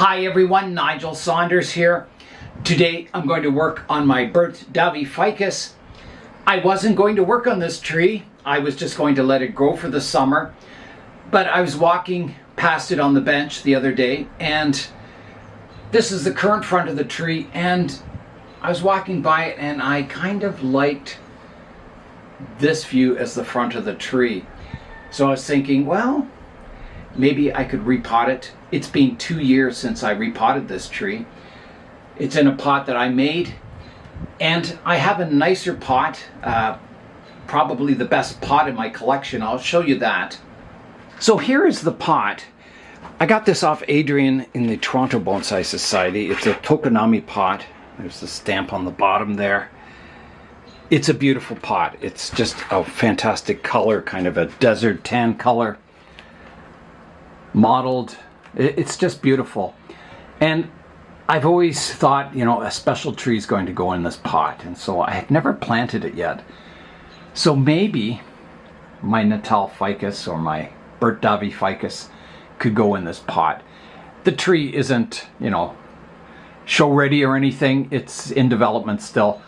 Hi everyone, Nigel Saunders here. Today I'm going to work on my Burt Davyi Ficus. I wasn't going to work on this tree. I was just going to let it grow for the summer. But I was walking past it on the bench the other day, and this is the current front of the tree, and I was walking by it and I kind of liked this view as the front of the tree. So I was thinking, well, maybe I could repot it. It's been 2 years since I repotted this tree. It's in a pot that I made, and I have a nicer pot, probably the best pot in my collection. I'll show you that. So here is the pot. I got this off Adrian in the Toronto Bonsai Society. It's a Tokoname pot. There's the stamp on the bottom there. It's a beautiful pot. It's just a fantastic color, kind of a desert tan color. Mottled. It's just beautiful. And I've always thought, you know, a special tree is going to go in this pot. And so I have never planted it yet. So maybe my Natal ficus or my Burt Davyi Ficus could go in this pot. The tree isn't, you know, show ready or anything. It's in development still.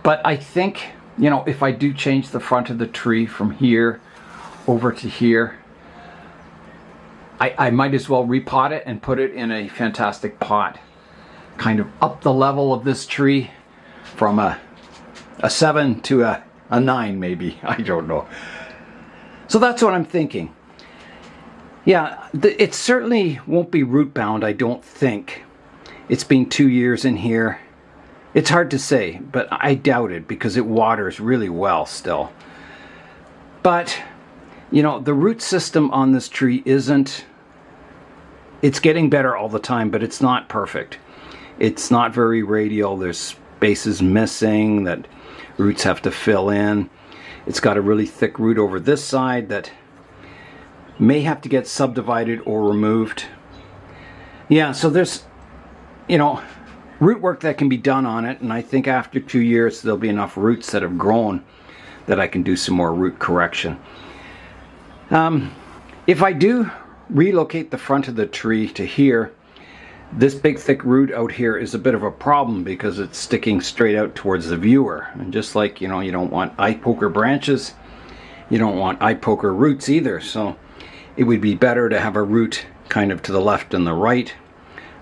But I think, you know, if I do change the front of the tree from here over to here, I might as well repot it and put it in a fantastic pot. Kind of up the level of this tree from a 7 to a 9 maybe. I don't know. So that's what I'm thinking. Yeah, it certainly won't be root bound, I don't think. It's been 2 years in here. It's hard to say, but I doubt it because it waters really well still. But, you know, the root system on this tree isn't, it's getting better all the time, but it's not perfect. It's not very radial. There's spaces missing that roots have to fill in. It's got a really thick root over this side that may have to get subdivided or removed. Yeah, so there's, you know, root work that can be done on it, and I think after 2 years there'll be enough roots that have grown that I can do some more root correction. If I do relocate the front of the tree to here, this big thick root out here is a bit of a problem because it's sticking straight out towards the viewer. And just like, you know, you don't want eye poker branches, you don't want eye poker roots either. So it would be better to have a root kind of to the left and the right,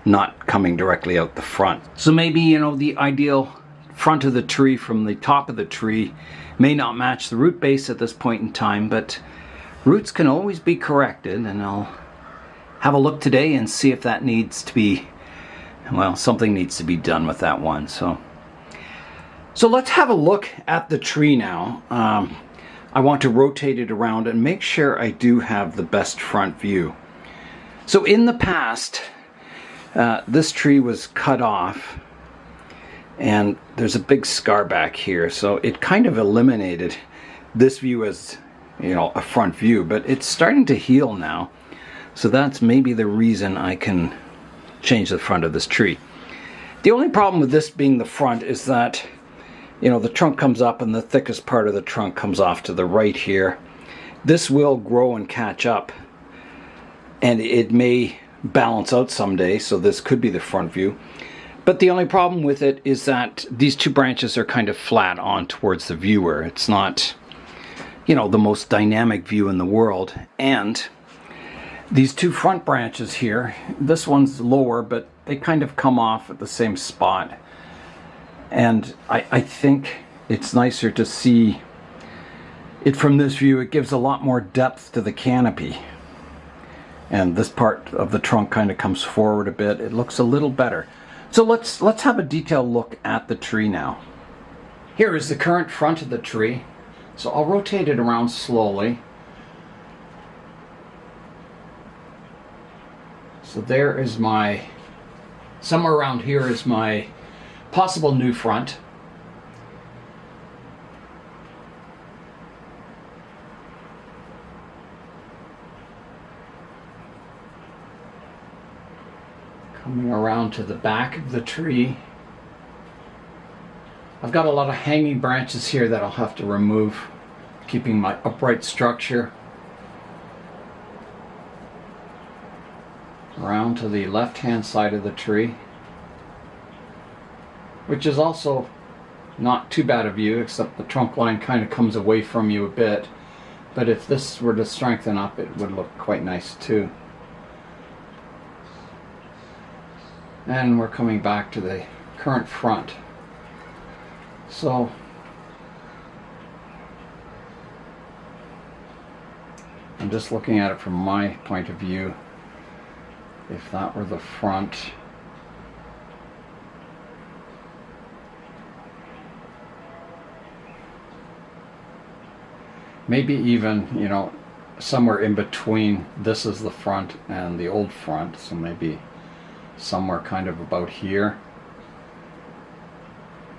not coming directly out the front. So maybe, you know, the ideal front of the tree from the top of the tree may not match the root base at this point in time, but roots can always be corrected, and I'll have a look today and see if that needs to be, well, something needs to be done with that one. So let's have a look at the tree now. I want to rotate it around and make sure I do have the best front view. So in the past, this tree was cut off, and there's a big scar back here, so it kind of eliminated this view as, you know, a front view, but it's starting to heal now. So that's maybe the reason I can change the front of this tree. The only problem with this being the front is that, you know, the trunk comes up and the thickest part of the trunk comes off to the right here. This will grow and catch up, and it may balance out someday, so this could be the front view. But the only problem with it is that these two branches are kind of flat on towards the viewer. It's not, you know, the most dynamic view in the world. And these two front branches here, this one's lower, but they kind of come off at the same spot. And I think it's nicer to see it from this view. It gives a lot more depth to the canopy. And this part of the trunk kind of comes forward a bit. It looks a little better. So let's have a detailed look at the tree now. Here is the current front of the tree. So I'll rotate it around slowly. So there is my, somewhere around here is my possible new front. Coming around to the back of the tree. I've got a lot of hanging branches here that I'll have to remove, keeping my upright structure. around to the left-hand side of the tree, which is also not too bad a view, except the trunk line kind of comes away from you a bit. But if this were to strengthen up, it would look quite nice too. And we're coming back to the current front. So I'm just looking at it from my point of view. If that were the front, maybe even, you know, somewhere in between, this is the front and the old front, so maybe somewhere kind of about here.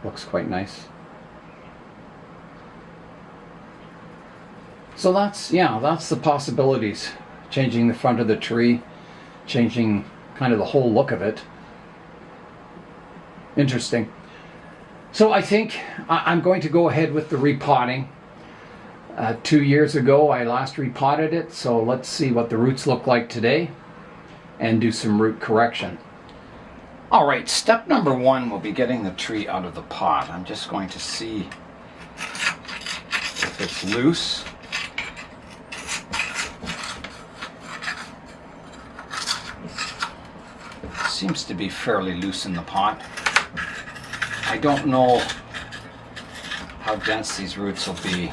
Looks quite nice. So that's, yeah, that's the possibilities. Changing the front of the tree, changing kind of the whole look of it. Interesting. So I think I'm going to go ahead with the repotting. 2 years ago I last repotted it, so let's see what the roots look like today and do some root correction. Alright, step number 1 will be getting the tree out of the pot. I'm just going to see if it's loose. It seems to be fairly loose in the pot. I don't know how dense these roots will be.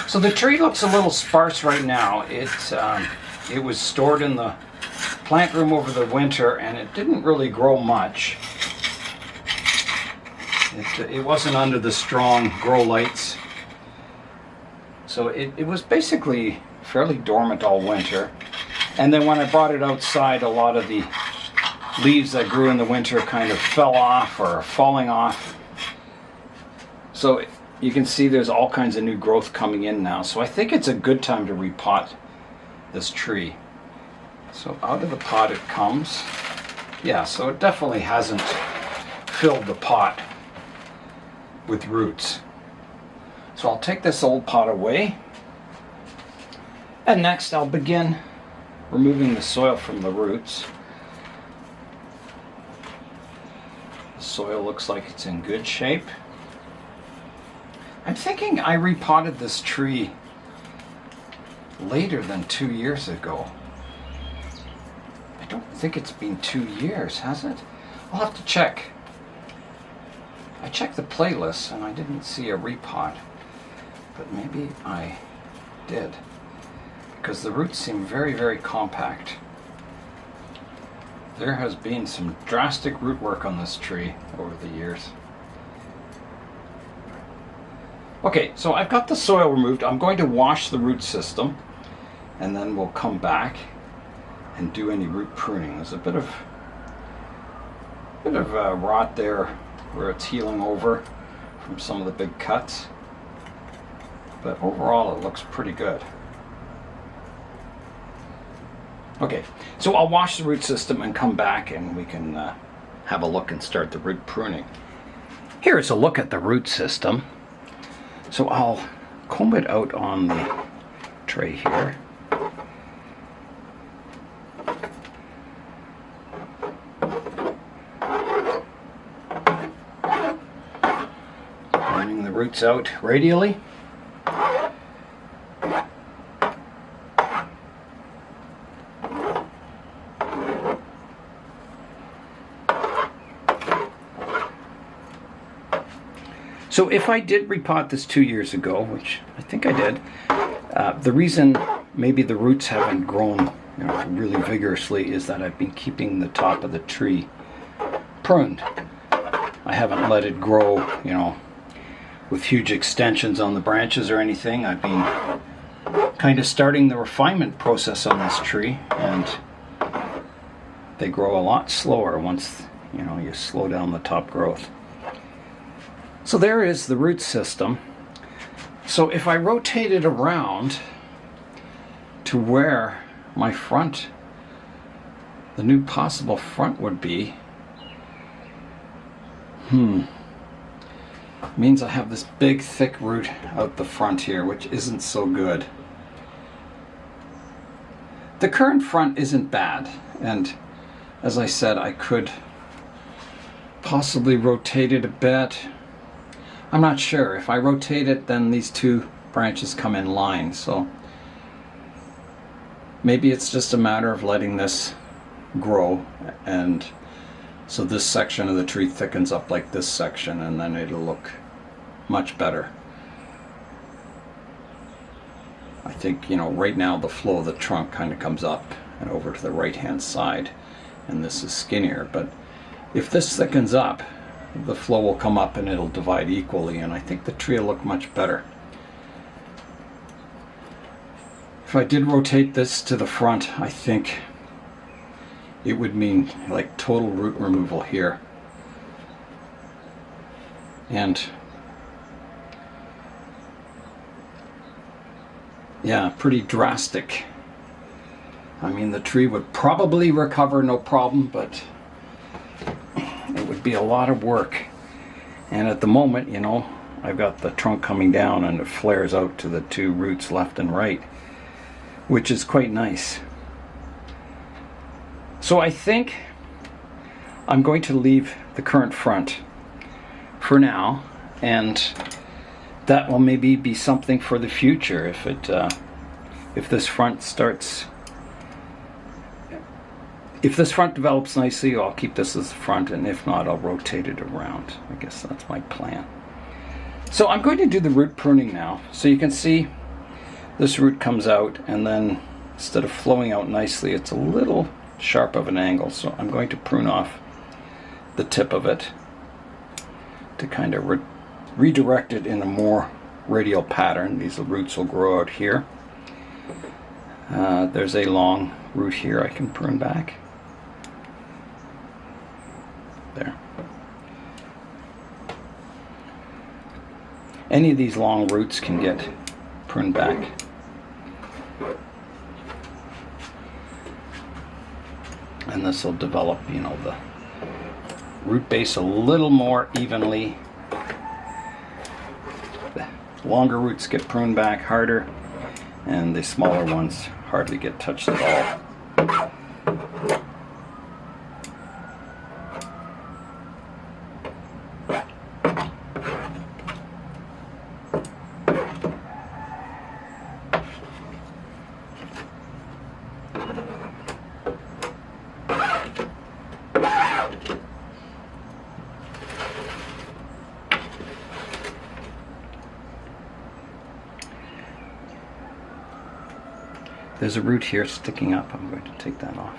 So the tree looks a little sparse right now. It was stored in the plant room over the winter, and it didn't really grow much. It wasn't under the strong grow lights, so it was basically fairly dormant all winter. And then when I brought it outside, a lot of the leaves that grew in the winter kind of fell off or are falling off. So you can see there's all kinds of new growth coming in now. So I think it's a good time to repot this tree. So out of the pot it comes. Yeah, so it definitely hasn't filled the pot with roots. So I'll take this old pot away. And next I'll begin removing the soil from the roots. The soil looks like it's in good shape. I'm thinking I repotted this tree later than 2 years ago. I don't think it's been 2 years, has it? I'll have to check. I checked the playlist and I didn't see a repot, but maybe I did, because the roots seem very, very compact. There has been some drastic root work on this tree over the years. Okay, so I've got the soil removed. I'm going to wash the root system, and then we'll come back and do any root pruning. There's a bit of rot there where it's healing over from some of the big cuts, but overall it looks pretty good. Okay, so I'll wash the root system and come back and we can have a look and start the root pruning. Here's a look at the root system. So I'll comb it out on the tray here. Running the roots out radially. So if I did repot this 2 years ago, which I think I did, the reason maybe the roots haven't grown, you know, really vigorously is that I've been keeping the top of the tree pruned. I haven't let it grow, you know, with huge extensions on the branches or anything. I've been kind of starting the refinement process on this tree, and they grow a lot slower once, you know, you slow down the top growth. So there is the root system. So if I rotate it around to where my front, the new possible front would be, means I have this big thick root out the front here, which isn't so good. The current front isn't bad, and as I said, I could possibly rotate it a bit. I'm not sure. If I rotate it, then these two branches come in line, so maybe it's just a matter of letting this grow, and so this section of the tree thickens up like this section, and then it'll look much better. I think, you know, right now the flow of the trunk kind of comes up and over to the right hand side, and this is skinnier, but if this thickens up, the flow will come up and it'll divide equally, and I think the tree will look much better. If I did rotate this to the front, I think it would mean like total root removal here. And yeah, pretty drastic. I mean, the tree would probably recover no problem, but it would be a lot of work. And at the moment, you know, I've got the trunk coming down and it flares out to the two roots left and right, which is quite nice. So I think I'm going to leave the current front for now, and that will maybe be something for the future. If this front develops nicely, I'll keep this as the front, and if not, I'll rotate it around. I guess that's my plan. So I'm going to do the root pruning now. So you can see this root comes out, and then instead of flowing out nicely, it's a little sharp of an angle. So I'm going to prune off the tip of it to kind of redirect it in a more radial pattern. These roots will grow out here. There's a long root here I can prune back. There. Any of these long roots can get pruned back. And this will develop, you know, the root base a little more evenly. The longer roots get pruned back harder, and the smaller ones hardly get touched at all. There's a root here sticking up. I'm going to take that off.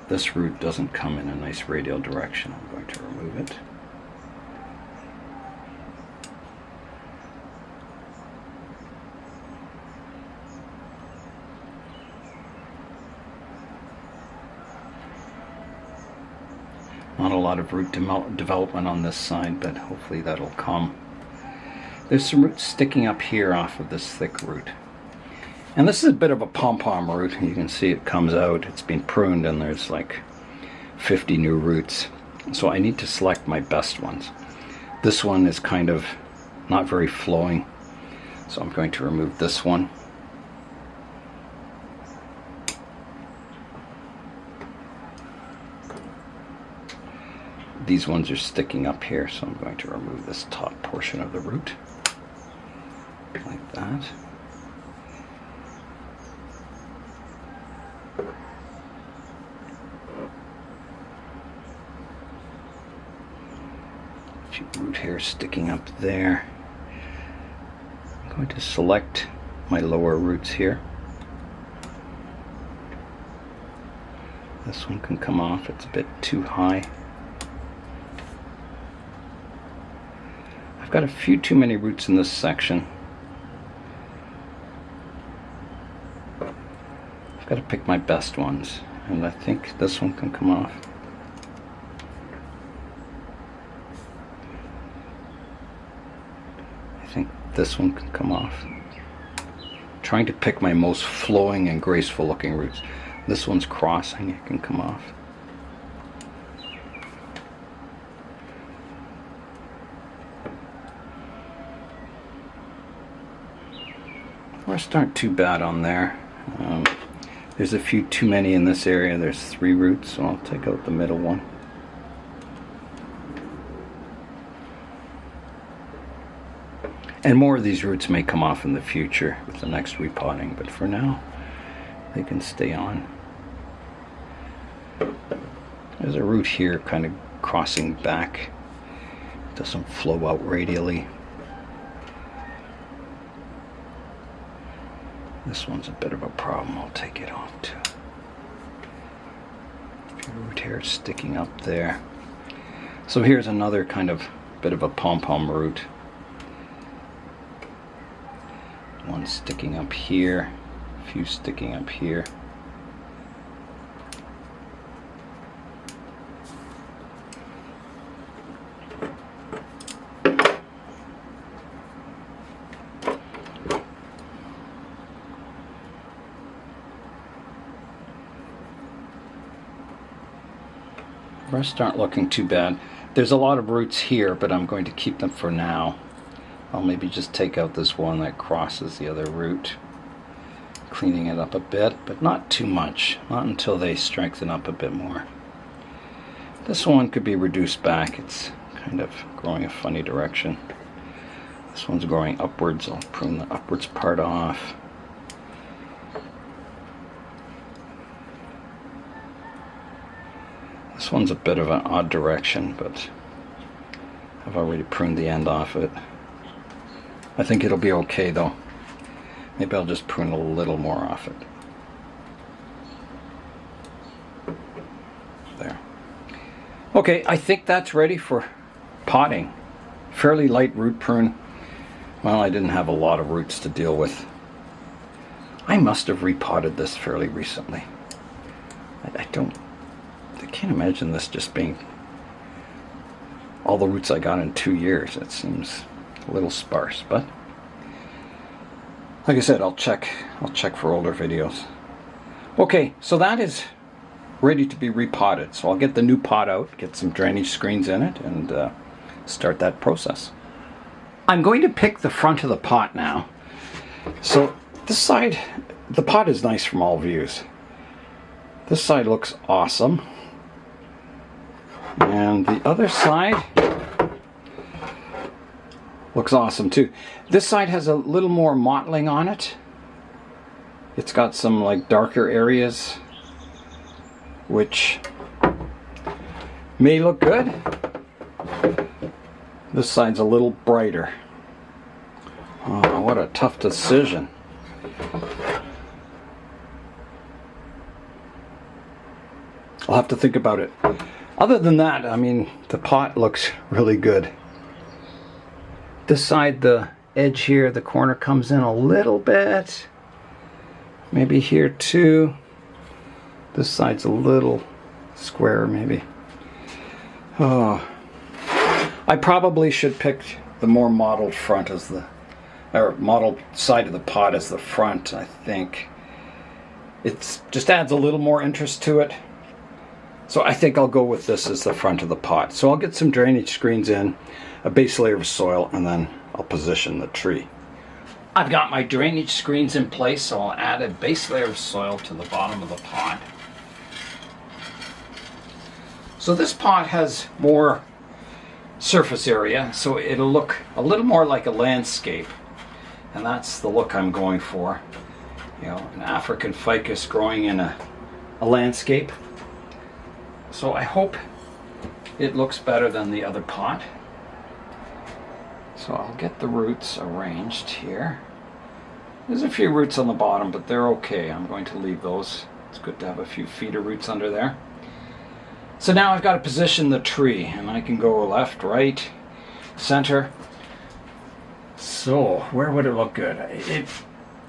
This root doesn't come in a nice radial direction. I'm going to remove it. Not a lot of root development on this side, but hopefully that'll come. There's some roots sticking up here off of this thick root. And this is a bit of a pom-pom root. You can see it comes out. It's been pruned and there's like 50 new roots. So I need to select my best ones. This one is kind of not very flowing, so I'm going to remove this one. These ones are sticking up here, so I'm going to remove this top portion of the root. Like that. A few root hairs sticking up there. I'm going to select my lower roots here. This one can come off, it's a bit too high. I've got a few too many roots in this section. I've got to pick my best ones, and I think this one can come off. I think this one can come off. I'm trying to pick my most flowing and graceful looking roots. This one's crossing, it can come off. rest aren't too bad on there. There's a few too many in this area. There's 3 roots, so I'll take out the middle one. And more of these roots may come off in the future with the next repotting, but for now, they can stay on. There's a root here kind of crossing back. It doesn't flow out radially. This one's a bit of a problem. I'll take it off too. A few root hairs sticking up there. So here's another kind of bit of a pom-pom root. One sticking up here, a few sticking up here. The rest aren't looking too bad. There's a lot of roots here, but I'm going to keep them for now. I'll maybe just take out this one that crosses the other root, cleaning it up a bit, but not too much, not until they strengthen up a bit more. This one could be reduced back. It's kind of growing a funny direction. This one's growing upwards. I'll prune the upwards part off. This one's a bit of an odd direction, but I've already pruned the end off it. I think it'll be okay though. Maybe I'll just prune a little more off it. There. Okay, I think that's ready for potting. Fairly light root prune. Well, I didn't have a lot of roots to deal with. I must have repotted this fairly recently. I can't imagine this just being all the roots I got in 2 years. It seems a little sparse, but like I said, I'll check for older videos. Okay, so that is ready to be repotted. So I'll get the new pot out, get some drainage screens in it, and start that process. I'm going to pick the front of the pot now. So this side, the pot is nice from all views. This side looks awesome. And the other side looks awesome too. This side has a little more mottling on it. It's got some like darker areas, which may look good. This side's a little brighter. Oh, what a tough decision. I'll have to think about it. Other than that, I mean, the pot looks really good. This side, the edge here, the corner comes in a little bit. Maybe here too. This side's a little square, maybe. Oh, I probably should pick the more mottled front as the, or mottled side of the pot as the front, I think. It just adds a little more interest to it. So I think I'll go with this as the front of the pot. So I'll get some drainage screens in, a base layer of soil, and then I'll position the tree. I've got my drainage screens in place, so I'll add a base layer of soil to the bottom of the pot. So this pot has more surface area, so it'll look a little more like a landscape. And that's the look I'm going for. You know, an African ficus growing in a landscape. So I hope it looks better than the other pot. So I'll get the roots arranged here. There's a few roots on the bottom, but they're okay. I'm going to leave those. It's good to have a few feeder roots under there. So now I've got to position the tree, and I can go left, right, center. So where would it look good?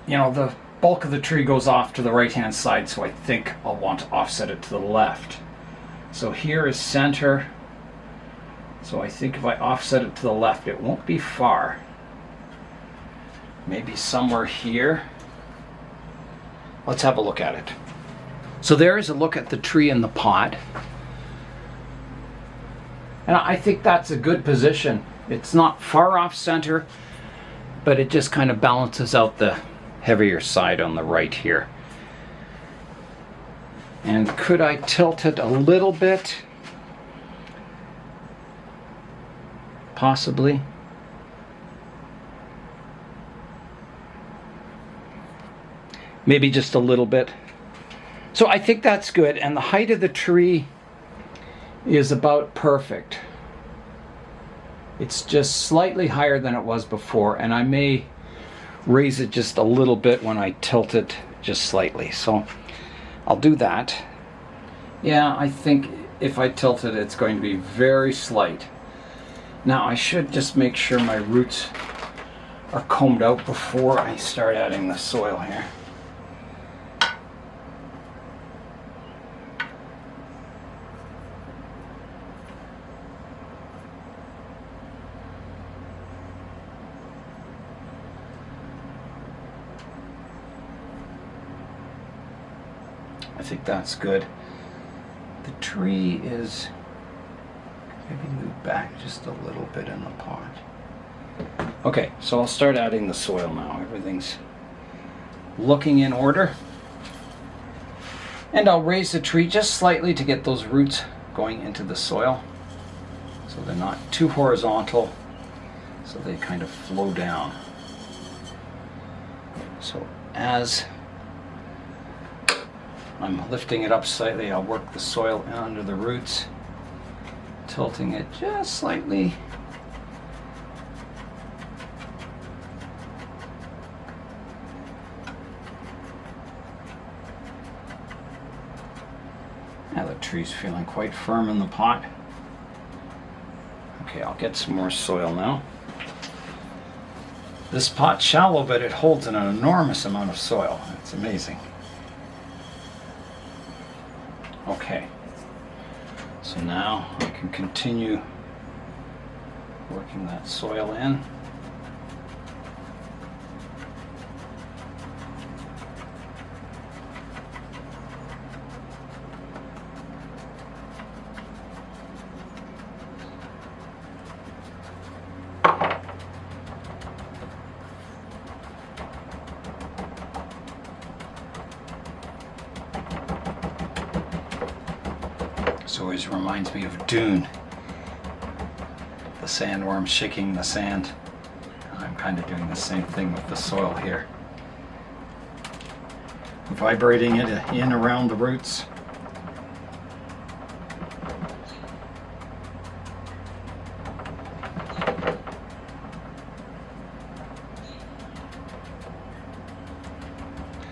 You know, the bulk of the tree goes off to the right-hand side, so I think I'll want to offset it to the left. So here is center. So I think if I offset it to the left, it won't be far. Maybe somewhere here. Let's have a look at it. So there is a look at the tree in the pot. And I think that's a good position. It's not far off center, but it just kind of balances out the heavier side on the right here. And could I tilt it a little bit? Possibly. Maybe just a little bit. So I think that's good, and the height of the tree is about perfect. It's just slightly higher than it was before, and I may raise it just a little bit when I tilt it just slightly. So I'll do that. Yeah, I think if I tilt it, it's going to be very slight. Now I should just make sure my roots are combed out before I start adding the soil here. I think that's good. The tree is maybe move back just a little bit in the pot. Okay, so I'll start adding the soil now. Everything's looking in order. And I'll raise the tree just slightly to get those roots going into the soil, so they're not too horizontal, so they kind of flow down. So as I'm lifting it up slightly, I'll work the soil under the roots, tilting it just slightly. Now the tree's feeling quite firm in the pot. Okay, I'll get some more soil now. This pot's shallow, but it holds an enormous amount of soil. It's amazing. Okay, so now I can continue working that soil in. This always reminds me of Dune. The sandworm shaking the sand. I'm kind of doing the same thing with the soil here. Vibrating it in around the roots.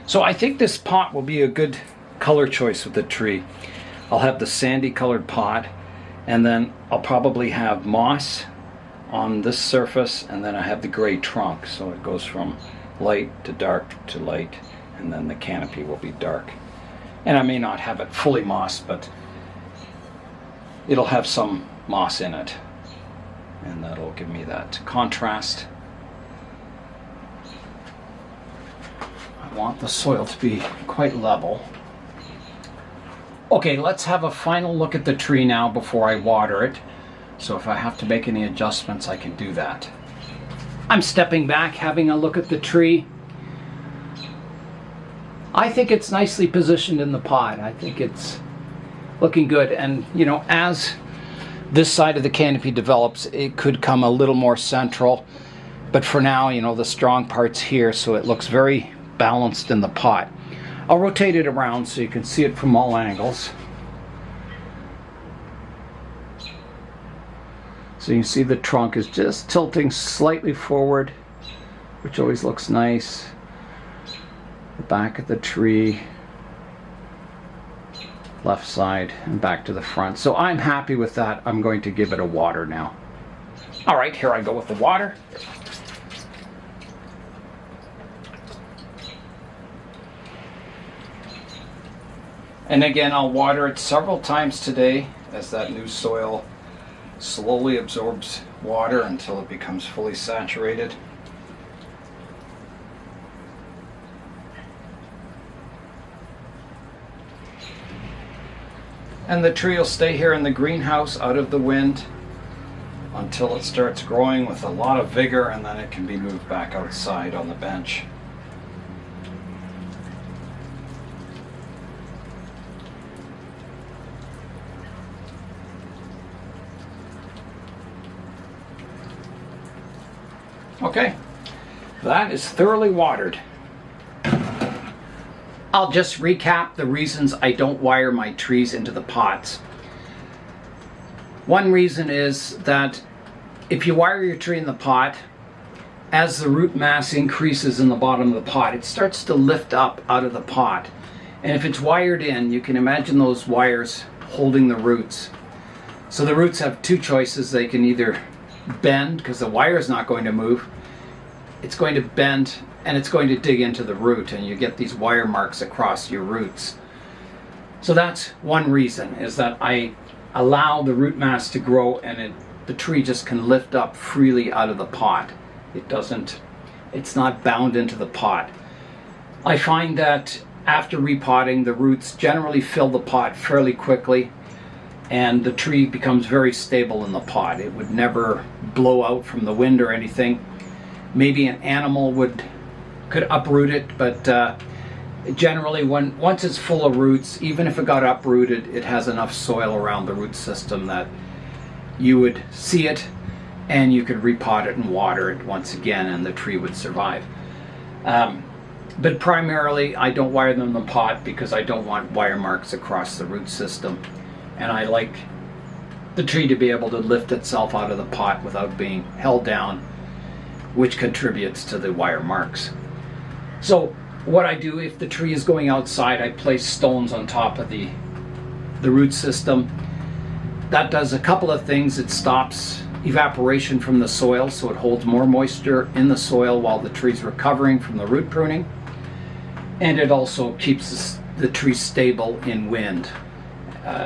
So I think this pot will be a good color choice with the tree. I'll have the sandy colored pot, and then I'll probably have moss on this surface, and then I have the gray trunk, so it goes from light to dark to light, and then the canopy will be dark. And I may not have it fully mossed, but it'll have some moss in it, and that'll give me that contrast. I want the soil to be quite level. Okay, let's have a final look at the tree now before I water it. So if I have to make any adjustments, I can do that. I'm stepping back, having a look at the tree. I think it's nicely positioned in the pot. I think it's looking good. And, you know, as this side of the canopy develops, it could come a little more central. But for now, you know, the strong part's here, so it looks very balanced in the pot. I'll rotate it around so you can see it from all angles. So you can see the trunk is just tilting slightly forward, which always looks nice. The back of the tree, left side, and back to the front. So I'm happy with that. I'm going to give it a water now. All right, here I go with the water. And again, I'll water it several times today as that new soil slowly absorbs water until it becomes fully saturated. And the tree will stay here in the greenhouse out of the wind until it starts growing with a lot of vigor, and then it can be moved back outside on the bench. Okay, that is thoroughly watered. I'll just recap the reasons I don't wire my trees into the pots. One reason is that if you wire your tree in the pot, as the root mass increases in the bottom of the pot, it starts to lift up out of the pot. And if it's wired in, you can imagine those wires holding the roots. So the roots have two choices. They can either bend, because the wire is not going to move. It's going to bend and it's going to dig into the root, and you get these wire marks across your roots. So that's one reason, is that I allow the root mass to grow and the tree just can lift up freely out of the pot. It's not bound into the pot. I find that after repotting, the roots generally fill the pot fairly quickly and the tree becomes very stable in the pot. It would never blow out from the wind or anything. Maybe an animal could uproot it, but generally once it's full of roots, even if it got uprooted, it has enough soil around the root system that you would see it and you could repot it and water it once again and the tree would survive. But primarily I don't wire them in the pot because I don't want wire marks across the root system, and I like the tree to be able to lift itself out of the pot without being held down, which contributes to the wire marks. So what I do, if the tree is going outside, I place stones on top of the root system. That does a couple of things. It stops evaporation from the soil, so it holds more moisture in the soil while the tree's recovering from the root pruning, and it also keeps the tree stable in wind,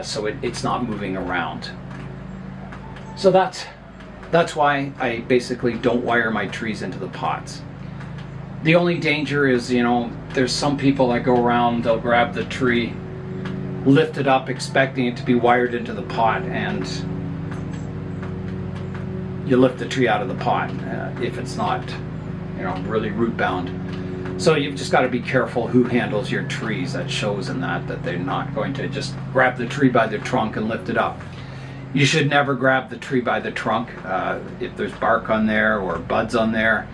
so it's not moving around. So that's why I basically don't wire my trees into the pots. The only danger is, there's some people that go around, they'll grab the tree, lift it up expecting it to be wired into the pot, and you lift the tree out of the pot if it's not, really root bound. So you've just got to be careful who handles your trees. That shows in that they're not going to just grab the tree by the trunk and lift it up. You should never grab the tree by the trunk. If there's bark on there or buds on there,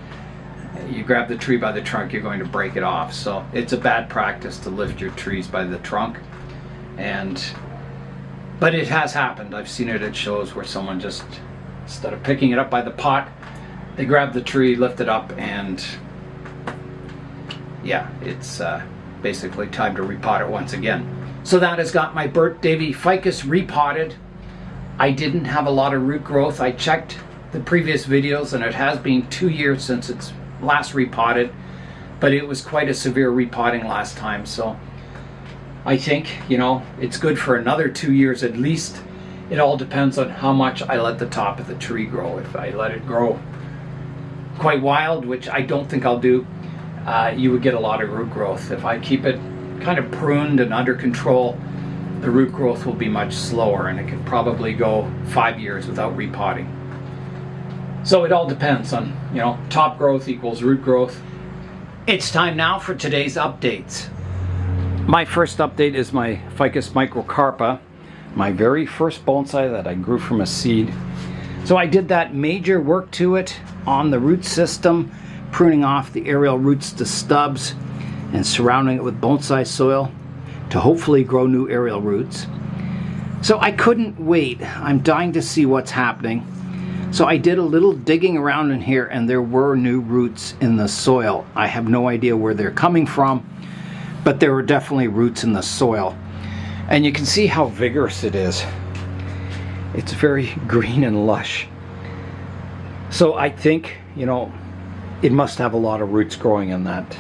you grab the tree by the trunk, you're going to break it off. So it's a bad practice to lift your trees by the trunk. But it has happened. I've seen it at shows where someone just, instead of picking it up by the pot, they grab the tree, lift it up, and yeah, it's basically time to repot it once again. So that has got my Burt Davyi Ficus repotted. I didn't have a lot of root growth. I checked the previous videos and it has been 2 years since it's last repotted, but it was quite a severe repotting last time. So I think, it's good for another 2 years at least. It all depends on how much I let the top of the tree grow. If I let it grow quite wild, which I don't think I'll do, you would get a lot of root growth. If I keep it kind of pruned and under control, the root growth will be much slower, and it could probably go 5 years without repotting. So it all depends on, top growth equals root growth. It's time now for today's updates. My first update is my Ficus microcarpa, my very first bonsai that I grew from a seed. So I did that major work to it on the root system, pruning off the aerial roots to stubs and surrounding it with bonsai soil to hopefully grow new aerial roots. So I couldn't wait. I'm dying to see what's happening. So I did a little digging around in here, and there were new roots in the soil. I have no idea where they're coming from, but there were definitely roots in the soil. And you can see how vigorous it is. It's very green and lush. So I think, it must have a lot of roots growing in that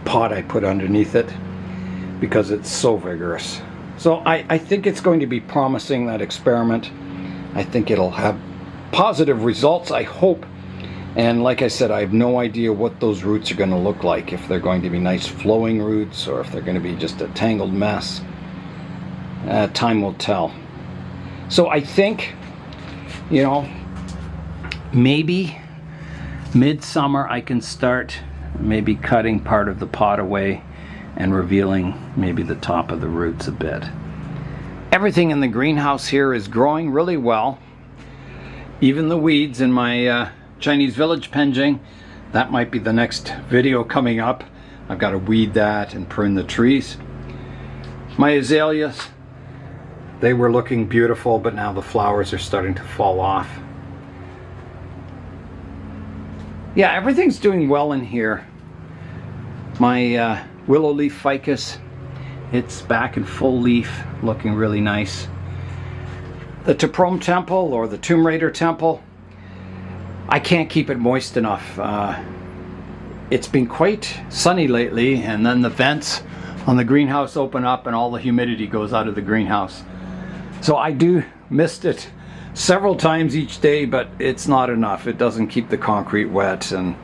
pot I put underneath it, because it's so vigorous. So I think it's going to be promising, that experiment. I think it'll have positive results, I hope. And like I said, I have no idea what those roots are going to look like, if they're going to be nice flowing roots or if they're going to be just a tangled mess. Time will tell. So I think, maybe midsummer I can start maybe cutting part of the pot away and revealing maybe the top of the roots a bit. Everything in the greenhouse here is growing really well. Even the weeds in my Chinese village penjing. That might be the next video coming up. I've got to weed that and prune the trees. My azaleas, they were looking beautiful, but now the flowers are starting to fall off. Yeah, everything's doing well in here. My willow leaf ficus, it's back in full leaf, looking really nice. The Tokoname temple, or the Tomb Raider temple, I can't keep it moist enough. It's been quite sunny lately, and then the vents on the greenhouse open up and all the humidity goes out of the greenhouse. So I do mist it several times each day, but it's not enough. It doesn't keep the concrete wet. And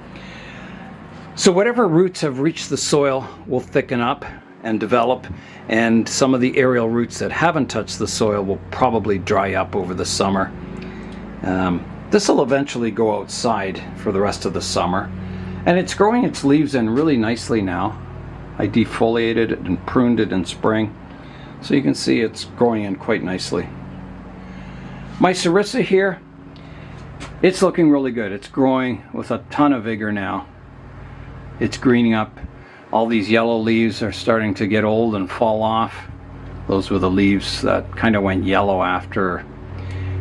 so whatever roots have reached the soil will thicken up and develop, and some of the aerial roots that haven't touched the soil will probably dry up over the summer. This will eventually go outside for the rest of the summer, and it's growing its leaves in really nicely now. I defoliated it and pruned it in spring, so you can see it's growing in quite nicely. My sarissa here, it's looking really good. It's growing with a ton of vigor now. It's greening up. All these yellow leaves are starting to get old and fall off. Those were the leaves that kind of went yellow after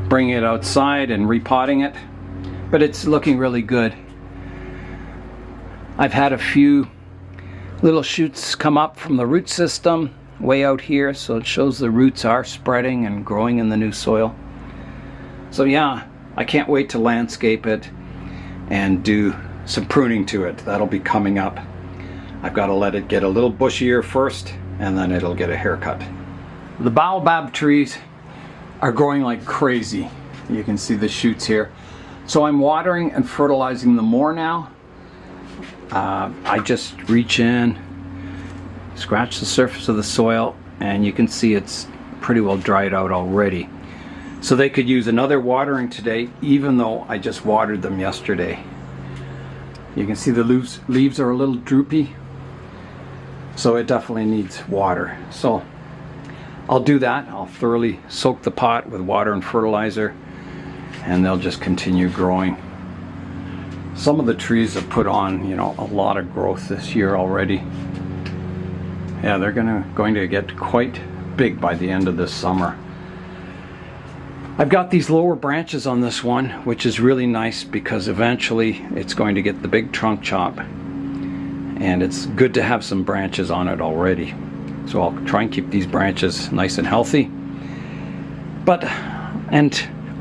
bringing it outside and repotting it. But it's looking really good. I've had a few little shoots come up from the root system way out here, so it shows the roots are spreading and growing in the new soil. So yeah, I can't wait to landscape it and do some pruning to it. That'll be coming up. I've got to let it get a little bushier first, and then it'll get a haircut. The baobab trees are growing like crazy. You can see the shoots here. So I'm watering and fertilizing them more now. I just reach in, scratch the surface of the soil, and you can see it's pretty well dried out already. So they could use another watering today, even though I just watered them yesterday. You can see the leaves are a little droopy, so it definitely needs water. So I'll do that. I'll thoroughly soak the pot with water and fertilizer, and they'll just continue growing. Some of the trees have put on, a lot of growth this year already. Yeah, they're going to get quite big by the end of this summer. I've got these lower branches on this one, which is really nice because eventually it's going to get the big trunk chop, and it's good to have some branches on it already. So I'll try and keep these branches nice and healthy. And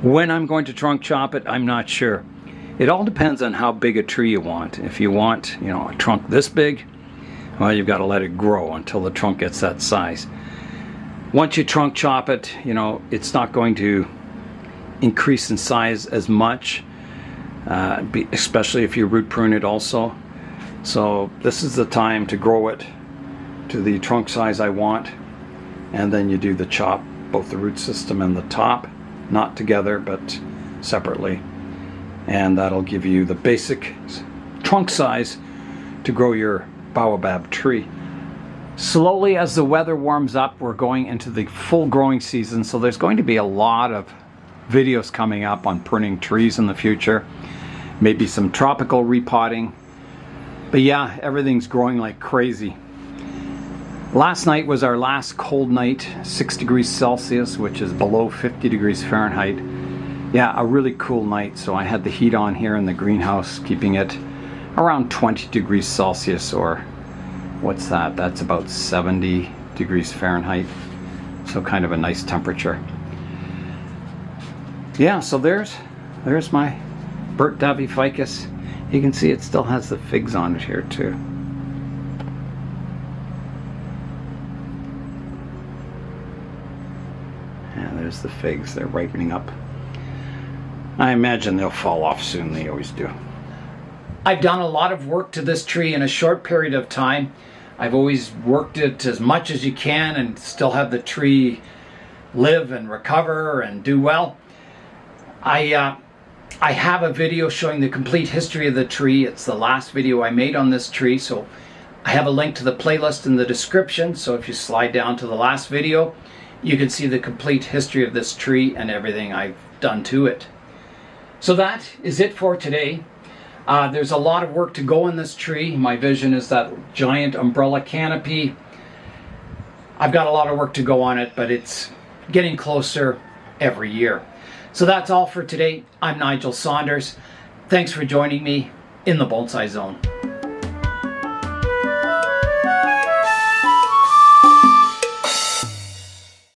when I'm going to trunk chop it, I'm not sure. It all depends on how big a tree you want. If you want, a trunk this big, well, you've got to let it grow until the trunk gets that size. Once you trunk chop it, it's not going to increase in size as much, especially if you root prune it also. So this is the time to grow it to the trunk size I want, and then you do the chop, both the root system and the top, not together but separately, and that'll give you the basic trunk size to grow your baobab tree. Slowly, as the weather warms up, we're going into the full growing season, so there's going to be a lot of videos coming up on pruning trees in the future, maybe some tropical repotting. But yeah, everything's growing like crazy. Last night was our last cold night, 6 degrees Celsius, which is below 50 degrees Fahrenheit. Yeah, a really cool night, so I had the heat on here in the greenhouse, keeping it around 20 degrees Celsius, or what's that? That's about 70 degrees Fahrenheit. So kind of a nice temperature. Yeah, so there's my Burt Davyi Ficus. You can see it still has the figs on it here too. Yeah, there's the figs. They're ripening up. I imagine they'll fall off soon. They always do. I've done a lot of work to this tree in a short period of time. I've always worked it as much as you can and still have the tree live and recover and do well. I have a video showing the complete history of the tree. It's the last video I made on this tree, so I have a link to the playlist in the description. So if you slide down to the last video, you can see the complete history of this tree and everything I've done to it. So that is it for today. There's a lot of work to go in this tree. My vision is that giant umbrella canopy. I've got a lot of work to go on it, but it's getting closer every year. So that's all for today. I'm Nigel Saunders. Thanks for joining me in the Bonsai Zone.